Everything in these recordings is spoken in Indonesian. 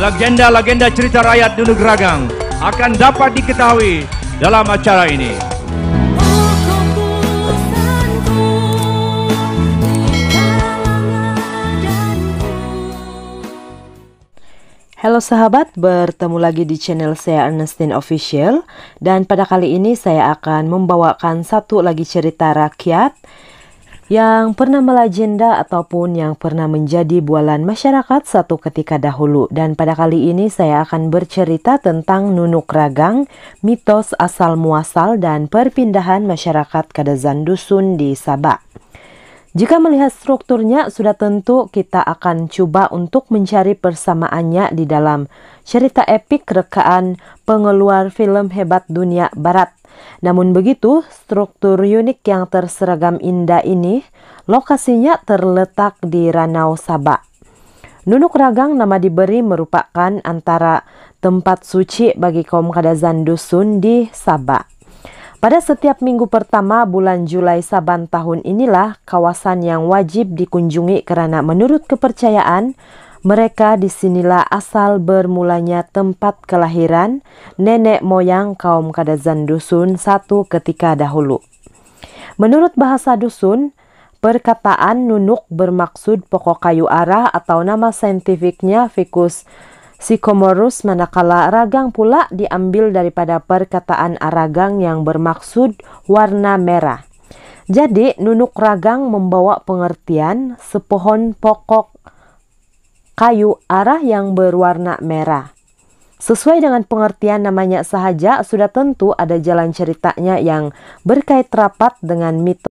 legenda-legenda cerita rakyat Nunuk Ragang akan dapat diketahui dalam acara ini. Halo sahabat, bertemu lagi di channel saya Ernestine Official, dan pada kali ini saya akan membawakan satu lagi cerita rakyat yang pernah melegenda ataupun yang pernah menjadi bualan masyarakat satu ketika dahulu. Dan pada kali ini saya akan bercerita tentang Nunuk Ragang, mitos asal muasal dan perpindahan masyarakat Kadazan Dusun di Sabak. Jika melihat strukturnya, sudah tentu kita akan coba untuk mencari persamaannya di dalam cerita epik rekaan pengeluar film hebat dunia barat. Namun begitu, struktur unik yang terseragam indah ini, lokasinya terletak di Ranau Sabak. Nunuk Ragang nama diberi merupakan antara tempat suci bagi kaum Kadazan Dusun di Sabak. Pada setiap minggu pertama bulan Julai Saban tahun inilah kawasan yang wajib dikunjungi karena menurut kepercayaan mereka disinilah asal bermulanya tempat kelahiran nenek moyang kaum Kadazan Dusun satu ketika dahulu. Menurut bahasa dusun, perkataan nunuk bermaksud pokok kayu arah atau nama saintifiknya Ficus Sycomorus, manakala ragang pula diambil daripada perkataan aragang yang bermaksud warna merah. Jadi nunuk ragang membawa pengertian sepohon pokok kayu arah yang berwarna merah. Sesuai dengan pengertian namanya sahaja, sudah tentu ada jalan ceritanya yang berkait rapat dengan mitos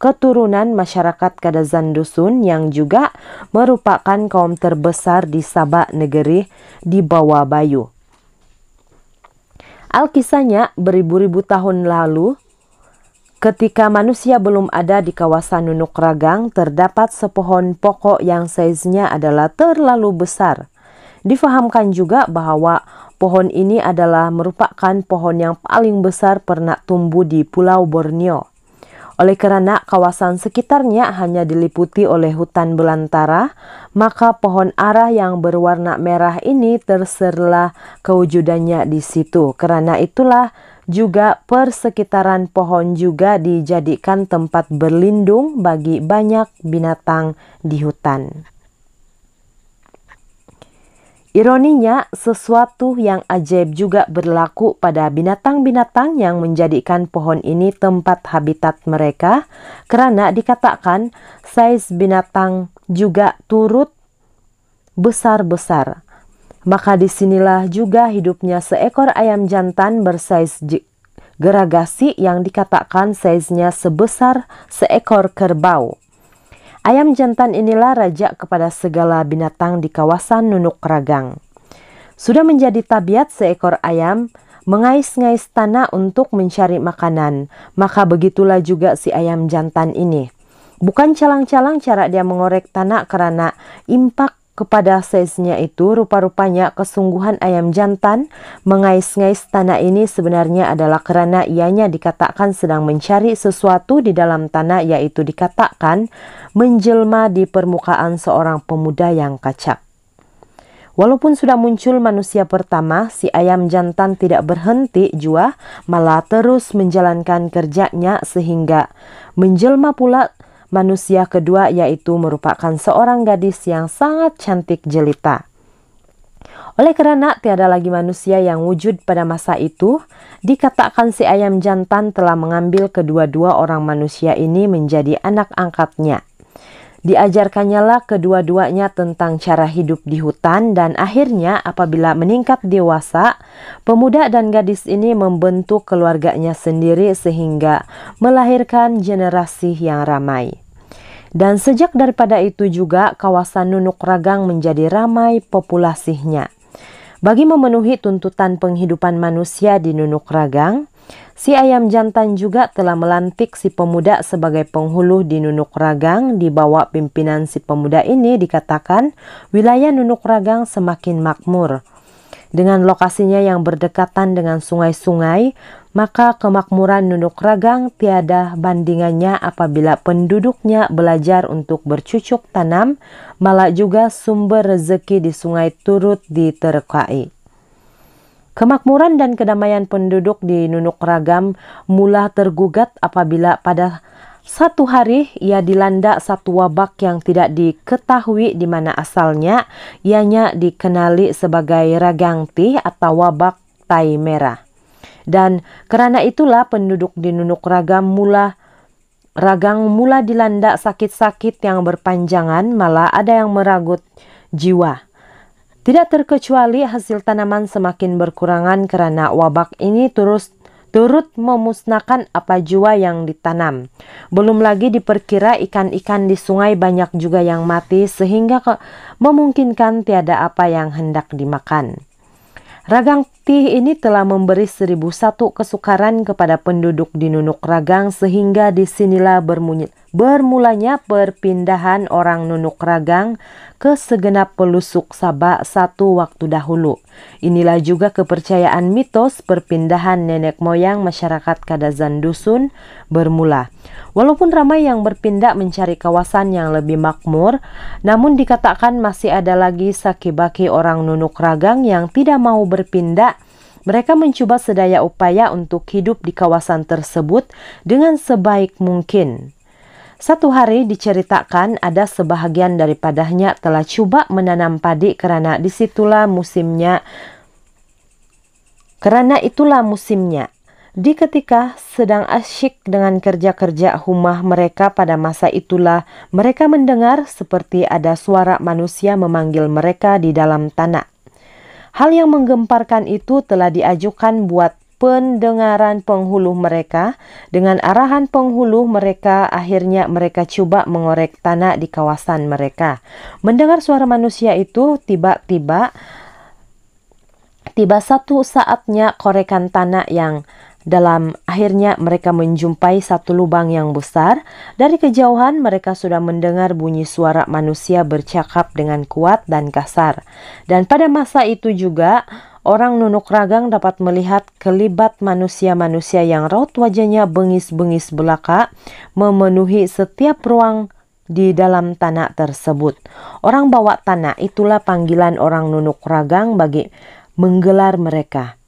keturunan masyarakat Kadazan Dusun yang juga merupakan kaum terbesar di Sabak negeri di bawah Bayu. Alkisahnya beribu-ribu tahun lalu, ketika manusia belum ada di kawasan Nunuk Ragang, terdapat sepohon pokok yang saiznya adalah terlalu besar. Difahamkan juga bahwa pohon ini adalah merupakan pohon yang paling besar pernah tumbuh di Pulau Borneo. Oleh karena kawasan sekitarnya hanya diliputi oleh hutan belantara, maka pohon arah yang berwarna merah ini terserlah kewujudannya di situ. Karena itulah juga persekitaran pohon juga dijadikan tempat berlindung bagi banyak binatang di hutan. Ironinya, sesuatu yang ajaib juga berlaku pada binatang-binatang yang menjadikan pohon ini tempat habitat mereka, karena dikatakan saiz binatang juga turut besar-besar. Maka disinilah juga hidupnya seekor ayam jantan bersaiz geragasi yang dikatakan saiznya sebesar seekor kerbau. Ayam jantan inilah raja kepada segala binatang di kawasan Nunuk Ragang. Sudah menjadi tabiat seekor ayam mengais-ngais tanah untuk mencari makanan, maka begitulah juga si ayam jantan ini. Bukan calang-calang cara dia mengorek tanah karena impak kepada saiznya itu, rupa-rupanya kesungguhan ayam jantan mengais-ngais tanah ini sebenarnya adalah karena ianya dikatakan sedang mencari sesuatu di dalam tanah, yaitu dikatakan menjelma di permukaan seorang pemuda yang kacak. Walaupun sudah muncul manusia pertama, si ayam jantan tidak berhenti jua, malah terus menjalankan kerjanya sehingga menjelma pula manusia kedua, yaitu merupakan seorang gadis yang sangat cantik jelita. Oleh karena tiada lagi manusia yang wujud pada masa itu, dikatakan si ayam jantan telah mengambil kedua-dua orang manusia ini menjadi anak angkatnya. Diajarkannya lah kedua-duanya tentang cara hidup di hutan, dan akhirnya apabila meningkat dewasa, pemuda dan gadis ini membentuk keluarganya sendiri sehingga melahirkan generasi yang ramai. Dan sejak daripada itu juga kawasan Nunuk Ragang menjadi ramai populasinya. Bagi memenuhi tuntutan penghidupan manusia di Nunuk Ragang, si ayam jantan juga telah melantik si pemuda sebagai penghulu di Nunuk Ragang. Di bawah pimpinan si pemuda ini dikatakan wilayah Nunuk Ragang semakin makmur. Dengan lokasinya yang berdekatan dengan sungai-sungai, maka kemakmuran Nunuk Ragang tiada bandingannya apabila penduduknya belajar untuk bercucuk tanam, malah juga sumber rezeki di sungai turut diterkai. Kemakmuran dan kedamaian penduduk di Nunuk Ragam mula tergugat apabila pada satu hari ia dilanda satu wabak yang tidak diketahui di mana asalnya, ianya dikenali sebagai Ragang Tih atau wabak tai merah. Dan karena itulah penduduk di Nunuk Ragam mula dilanda sakit-sakit yang berpanjangan, malah ada yang meragut jiwa. Tidak terkecuali hasil tanaman semakin berkurangan karena wabak ini turut memusnahkan apa jua yang ditanam. Belum lagi diperkira ikan-ikan di sungai banyak juga yang mati sehingga memungkinkan tiada apa yang hendak dimakan. Ragang Tih ini telah memberi 1001 kesukaran kepada penduduk di Nunuk Ragang sehingga disinilah bermulanya perpindahan orang Nunuk Ragang ke segenap pelusuk Sabak satu waktu dahulu. Inilah juga kepercayaan mitos perpindahan nenek moyang masyarakat Kadazan Dusun bermula. Walaupun ramai yang berpindah mencari kawasan yang lebih makmur, namun dikatakan masih ada lagi saki-baki orang Nunuk Ragang yang tidak mau berpindah. Mereka mencoba sedaya upaya untuk hidup di kawasan tersebut dengan sebaik mungkin. Satu hari diceritakan ada sebahagian daripadanya telah coba menanam padi karena itulah musimnya. Di ketika sedang asyik dengan kerja-kerja rumah mereka pada masa itulah mereka mendengar seperti ada suara manusia memanggil mereka di dalam tanah. Hal yang menggemparkan itu telah diajukan buat pendengaran penghulu mereka. Dengan arahan penghulu mereka, akhirnya mereka coba mengorek tanah di kawasan mereka. Mendengar suara manusia itu, tiba satu saatnya korekan tanah yang dalam, akhirnya mereka menjumpai satu lubang yang besar. Dari kejauhan mereka sudah mendengar bunyi suara manusia bercakap dengan kuat dan kasar. Dan pada masa itu juga orang Nunuk Ragang dapat melihat kelibat manusia-manusia yang raut wajahnya bengis-bengis belaka memenuhi setiap ruang di dalam tanah tersebut. Orang bawa tanah itulah panggilan orang Nunuk Ragang bagi menggelar mereka.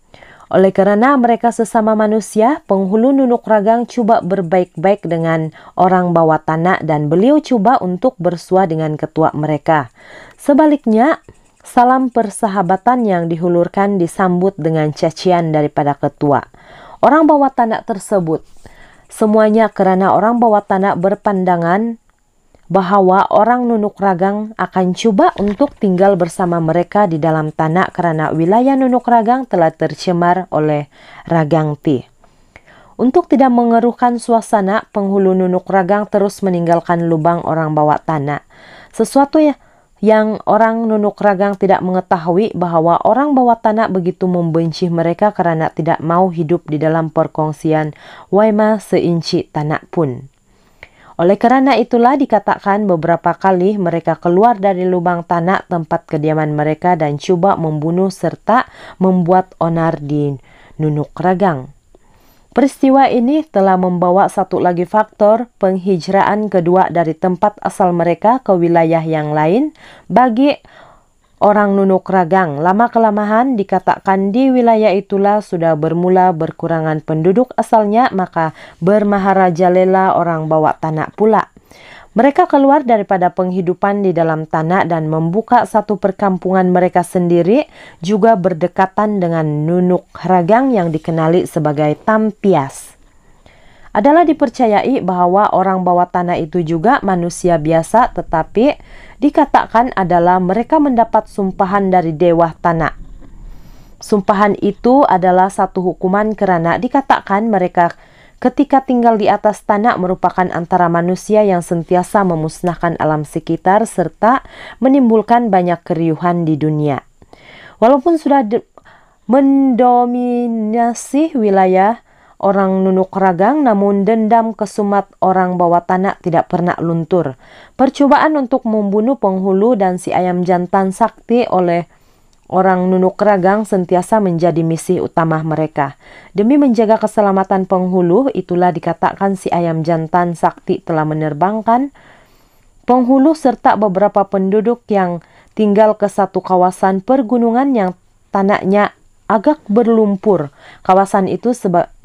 Oleh karena mereka sesama manusia, penghulu Nunuk Ragang coba berbaik-baik dengan orang bawa tanah dan beliau coba untuk bersua dengan ketua mereka. Sebaliknya, salam persahabatan yang dihulurkan disambut dengan cacian daripada ketua. Orang bawa tanah tersebut, semuanya karena orang bawa tanah berpandangan bahwa orang Nunuk Ragang akan coba untuk tinggal bersama mereka di dalam tanah karena wilayah Nunuk Ragang telah tercemar oleh Ragang Tih. Untuk tidak mengeruhkan suasana, penghulu Nunuk Ragang terus meninggalkan lubang orang bawa tanah. Sesuatu yang orang Nunuk Ragang tidak mengetahui bahwa orang bawa tanah begitu membenci mereka karena tidak mau hidup di dalam perkongsian waima seinci tanah pun. Oleh karena itulah dikatakan beberapa kali mereka keluar dari lubang tanah tempat kediaman mereka dan coba membunuh serta membuat onar di Nunuk Ragang. Peristiwa ini telah membawa satu lagi faktor penghijraan kedua dari tempat asal mereka ke wilayah yang lain bagi orang Nunuk Ragang. Lama-kelamaan dikatakan di wilayah itulah sudah bermula berkurangan penduduk asalnya, maka bermaharajalela orang bawa tanah pula. Mereka keluar daripada penghidupan di dalam tanah dan membuka satu perkampungan mereka sendiri, juga berdekatan dengan Nunuk Ragang yang dikenali sebagai Tampias. Adalah dipercayai bahwa orang bawa tanah itu juga manusia biasa, tetapi dikatakan adalah mereka mendapat sumpahan dari Dewa Tanah. Sumpahan itu adalah satu hukuman karena dikatakan mereka ketika tinggal di atas tanah merupakan antara manusia yang sentiasa memusnahkan alam sekitar serta menimbulkan banyak keriuhan di dunia. Walaupun sudah mendominasi wilayah orang Nunuk Ragang, namun dendam kesumat orang bawa tanah tidak pernah luntur. Percobaan untuk membunuh penghulu dan si ayam jantan sakti oleh orang Nunuk Ragang sentiasa menjadi misi utama mereka. Demi menjaga keselamatan penghulu, itulah dikatakan si ayam jantan sakti telah menerbangkan penghulu serta beberapa penduduk yang tinggal ke satu kawasan pergunungan yang tanahnya agak berlumpur. Kawasan itu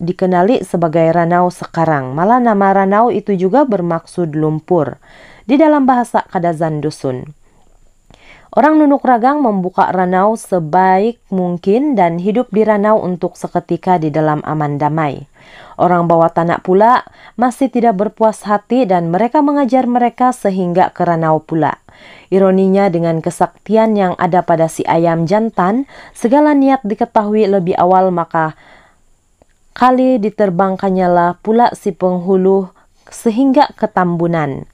dikenali sebagai Ranau sekarang. Malah nama Ranau itu juga bermaksud lumpur di dalam bahasa Kadazan Dusun. Orang Nunuk Ragang membuka Ranau sebaik mungkin dan hidup di Ranau untuk seketika di dalam aman damai. Orang bawah tanah pula masih tidak berpuas hati dan mereka mengajar mereka sehingga ke Ranau pula. Ironinya dengan kesaktian yang ada pada si ayam jantan, segala niat diketahui lebih awal maka kali diterbangkannyalah pula si penghulu sehingga ke Tambunan.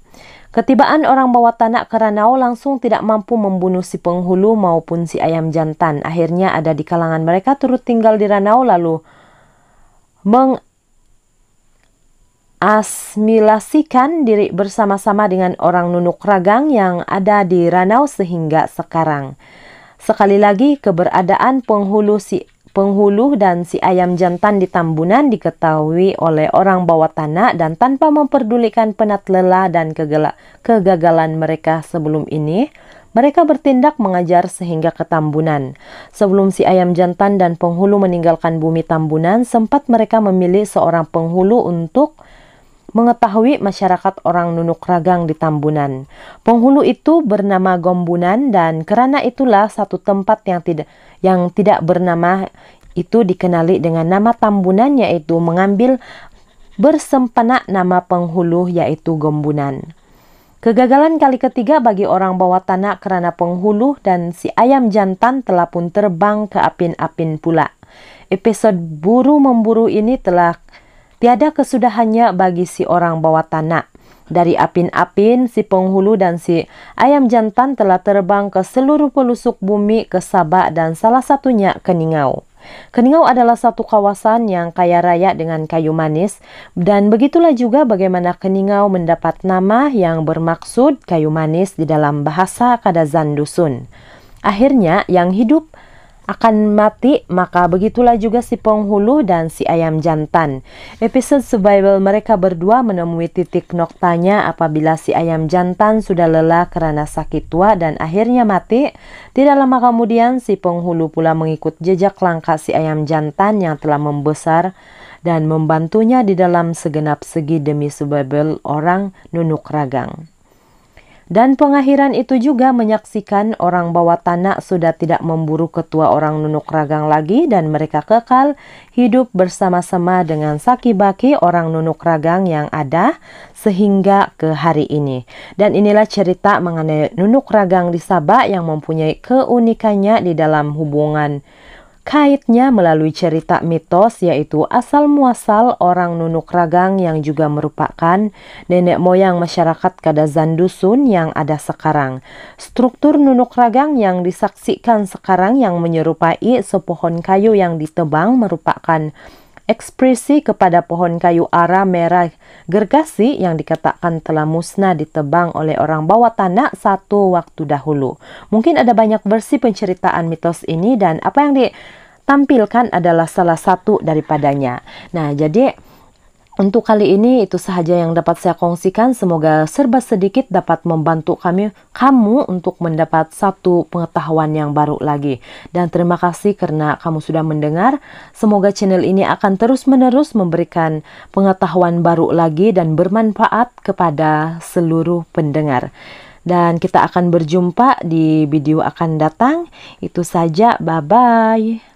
Ketibaan orang bawah tanah ke Ranau langsung tidak mampu membunuh si penghulu maupun si ayam jantan. Akhirnya ada di kalangan mereka turut tinggal di Ranau lalu mengasimilasikan diri bersama-sama dengan orang Nunuk Ragang yang ada di Ranau sehingga sekarang. Sekali lagi keberadaan penghulu dan si ayam jantan di Tambunan diketahui oleh orang bawah tanah dan tanpa memperdulikan penat lelah dan kegagalan mereka sebelum ini, mereka bertindak mengajar sehingga ke Tambunan. Sebelum si ayam jantan dan penghulu meninggalkan bumi Tambunan, sempat mereka memilih seorang penghulu untuk mengetahui masyarakat orang Nunuk Ragang di Tambunan. Penghulu itu bernama Gombunan dan karena itulah satu tempat yang tidak bernama itu dikenali dengan nama Tambunan, yaitu mengambil bersempena nama penghulu yaitu Gombunan. Kegagalan kali ketiga bagi orang bawah tanah karena penghulu dan si ayam jantan telah pun terbang ke Apin-Apin pula. Episode buru-memburu ini telah tiada kesudahannya bagi si orang bawah tanah. Dari Apin-Apin, si penghulu dan si ayam jantan telah terbang ke seluruh pelosok bumi ke Sabak dan salah satunya ke Ningau. Keningau adalah satu kawasan yang kaya raya dengan kayu manis dan begitulah juga bagaimana Keningau mendapat nama yang bermaksud kayu manis di dalam bahasa Kadazan Dusun. Akhirnya yang hidup akan mati, maka begitulah juga si penghulu dan si ayam jantan. Episode survival mereka berdua menemui titik noktanya apabila si ayam jantan sudah lelah karena sakit tua dan akhirnya mati. Tidak lama kemudian si penghulu pula mengikut jejak langkah si ayam jantan yang telah membesar dan membantunya di dalam segenap segi demi survival orang Nunuk Ragang. Dan pengakhiran itu juga menyaksikan orang bawah tanah sudah tidak memburu ketua orang Nunuk Ragang lagi dan mereka kekal hidup bersama-sama dengan Saki-Baki orang Nunuk Ragang yang ada sehingga ke hari ini. Dan inilah cerita mengenai Nunuk Ragang di Sabak yang mempunyai keunikannya di dalam hubungan kaitnya melalui cerita mitos yaitu asal-muasal orang Nunuk Ragang yang juga merupakan nenek moyang masyarakat Kadazan Dusun yang ada sekarang. Struktur Nunuk Ragang yang disaksikan sekarang yang menyerupai sepohon kayu yang ditebang merupakan ekspresi kepada pohon kayu ara merah gergasi yang dikatakan telah musnah ditebang oleh orang bawah tanah satu waktu dahulu. Mungkin ada banyak versi penceritaan mitos ini dan apa yang ditampilkan adalah salah satu daripadanya. Nah, jadi untuk kali ini itu sahaja yang dapat saya kongsikan. Semoga serba sedikit dapat membantu kamu untuk mendapat satu pengetahuan yang baru lagi. Dan terima kasih karena kamu sudah mendengar. Semoga channel ini akan terus-menerus memberikan pengetahuan baru lagi dan bermanfaat kepada seluruh pendengar. Dan kita akan berjumpa di video akan datang. Itu saja, bye-bye.